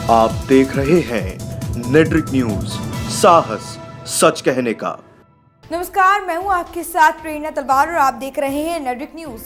आप देख रहे हैं नेट्रिक न्यूज, साहस सच कहने का। नमस्कार, मैं हूं आपके साथ प्रेरणा तलवार और आप देख रहे हैं नेट्रिक न्यूज।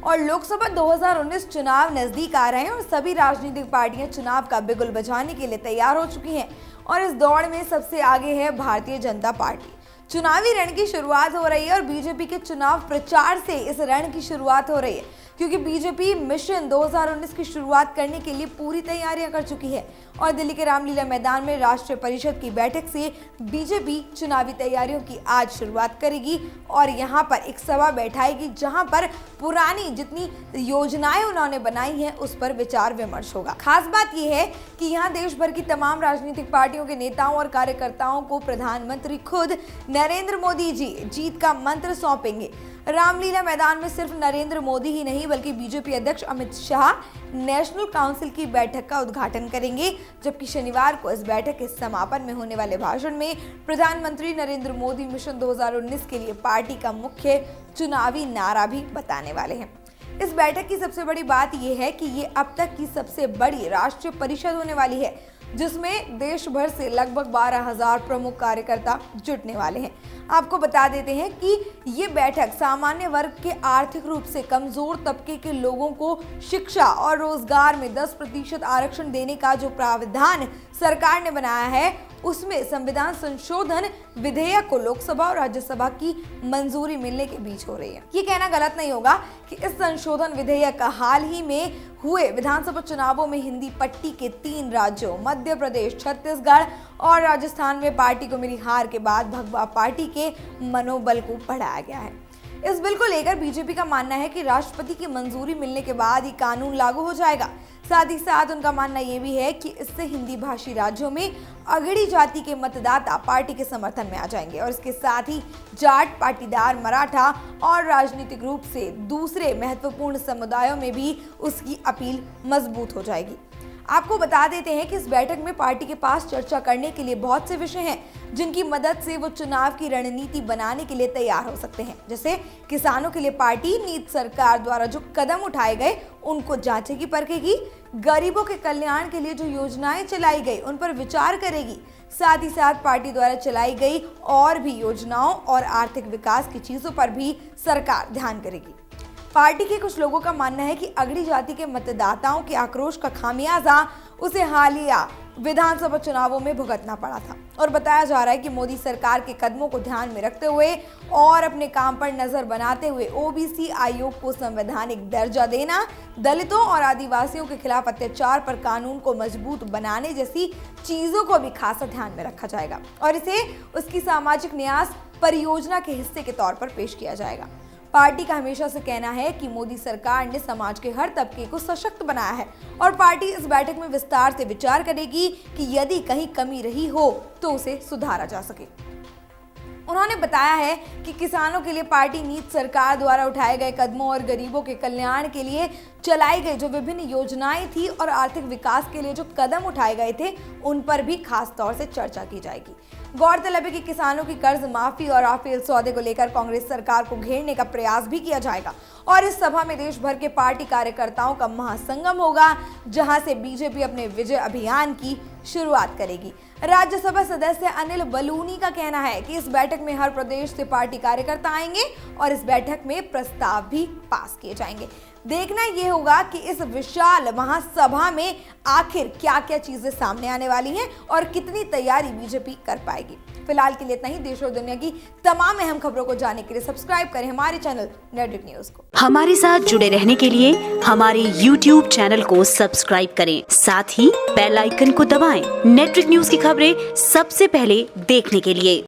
और लोकसभा 2019 चुनाव नजदीक आ रहे हैं और सभी राजनीतिक पार्टियां चुनाव का बिगुल बजाने के लिए तैयार हो चुकी हैं और इस दौड़ में सबसे आगे है भारतीय जनता पार्टी। चुनावी रण की शुरुआत हो रही है और बीजेपी के चुनाव प्रचार से इस रण की शुरुआत हो रही है, क्योंकि बीजेपी मिशन 2019 की शुरुआत करने के लिए पूरी तैयारियां कर चुकी है और दिल्ली के रामलीला मैदान में राष्ट्रीय परिषद की बैठक से बीजेपी चुनावी तैयारियों की आज शुरुआत करेगी और यहां पर एक सभा बैठाएगी जहां पर पुरानी जितनी योजनाएं उन्होंने बनाई हैं उस पर विचार विमर्श होगा। खास बात यह है कि यहां देश भर की तमाम राजनीतिक पार्टियों के नेताओं और कार्यकर्ताओं को प्रधानमंत्री खुद नरेंद्र मोदी जी जीत का मंत्र सौंपेंगे। रामलीला मैदान में सिर्फ नरेंद्र मोदी ही नहीं बल्कि बीजेपी अध्यक्ष अमित शाह नेशनल काउंसिल की बैठक का उद्घाटन करेंगे, जबकि शनिवार को इस बैठक के समापन में होने वाले भाषण में प्रधानमंत्री नरेंद्र मोदी मिशन 2019 के लिए पार्टी का मुख्य चुनावी नारा भी बताने वाले हैं। इस बैठक की सबसे बड़ी बात यह है कि ये अब तक की सबसे बड़ी राष्ट्रीय परिषद होने वाली है, जिसमें देश भर से लगभग 12,000 प्रमुख कार्यकर्ता जुटने वाले हैं। आपको बता देते हैं कि ये बैठक सामान्य वर्ग के आर्थिक रूप से कमजोर तबके के लोगों को शिक्षा और रोजगार में 10% आरक्षण देने का जो प्रावधान सरकार ने बनाया है उसमें संविधान संशोधन विधेयक को लोकसभा और राज्यसभा की मंजूरी मिलने के बीच हो रही है। ये कहना गलत नहीं होगा कि इस संशोधन विधेयक हाल ही में हुए विधानसभा चुनावों में हिंदी पट्टी के 3 राज्यों मध्य प्रदेश, छत्तीसगढ़ और राजस्थान में पार्टी को मिली हार के बाद भगवा पार्टी के मनोबल को बढ़ाया गया है। इस बिल को लेकर बीजेपी का मानना है कि राष्ट्रपति की मंजूरी मिलने के बाद ही कानून लागू हो जाएगा। साथ ही साथ उनका मानना यह भी है कि इससे हिंदी भाषी राज्यों में अगड़ी जाति के मतदाता पार्टी के समर्थन में आ जाएंगे और इसके साथ ही जाट, पाटीदार, मराठा और राजनीतिक रूप से दूसरे महत्वपूर्ण समुदायों में भी उसकी अपील मजबूत हो जाएगी। आपको बता देते हैं कि इस बैठक में पार्टी के पास चर्चा करने के लिए बहुत से विषय हैं जिनकी मदद से वो चुनाव की रणनीति बनाने के लिए तैयार हो सकते हैं। जैसे किसानों के लिए पार्टी नीति सरकार द्वारा जो कदम उठाए गए उनको जांचेगी परखेगी, गरीबों के कल्याण के लिए जो योजनाएं चलाई गई उन पर विचार करेगी, साथ ही साथ पार्टी द्वारा चलाई गई और भी योजनाओं और आर्थिक विकास की चीजों पर भी सरकार ध्यान करेगी। पार्टी के कुछ लोगों का मानना है कि अगड़ी जाति के मतदाताओं के आक्रोश का खामियाजा उसे हालिया विधानसभा चुनावों में भुगतना पड़ा था और बताया जा रहा है कि मोदी सरकार के कदमों को ध्यान में रखते हुए और अपने काम पर नजर बनाते हुए ओबीसी आयोग को संवैधानिक दर्जा देना, दलितों और आदिवासियों के खिलाफ अत्याचार पर कानून को मजबूत बनाने जैसी चीजों को भी खासा ध्यान में रखा जाएगा और इसे उसकी सामाजिक न्यास परियोजना के हिस्से के तौर पर पेश किया जाएगा। पार्टी का हमेशा से कहना है कि मोदी सरकार ने समाज के हर तबके को सशक्त बनाया है और पार्टी इस बैठक में विस्तार से विचार करेगी कि यदि कहीं कमी रही हो तो उसे सुधारा जा सके। उन्होंने बताया है कि किसानों के लिए पार्टी नीति सरकार द्वारा उठाए गए कदमों और गरीबों के कल्याण के लिए चलाई गई जो विभिन्न योजनाएं थी और आर्थिक विकास के लिए जो कदम उठाए गए थे उन पर भी खास तौर से चर्चा की जाएगी। गौरतलब है कि किसानों की कर्ज माफी और राफेल सौदे को लेकर कांग्रेस सरकार को घेरने का प्रयास भी किया जाएगा और इस सभा में देश भर के पार्टी कार्यकर्ताओं का महासंगम होगा, जहां से बीजेपी अपने विजय अभियान की शुरुआत करेगी। राज्यसभा सदस्य अनिल बलूनी का कहना है कि इस बैठक में हर प्रदेश से पार्टी कार्यकर्ता आएंगे और इस बैठक में प्रस्ताव भी पास किए जाएंगे। देखना यह होगा कि इस विशाल महासभा में आखिर क्या क्या चीजें सामने आने वाली हैं और कितनी तैयारी बीजेपी कर पाएगी। फिलहाल के लिए इतना ही। देश और दुनिया की तमाम अहम खबरों को जानने के लिए सब्सक्राइब करें हमारे चैनल नेट्रिक न्यूज को। हमारे साथ जुड़े रहने के लिए हमारे YouTube चैनल को सब्सक्राइब करें, साथ ही बेल आइकन को दबाएं। नेट्रिक न्यूज की खबरें सबसे पहले देखने के लिए।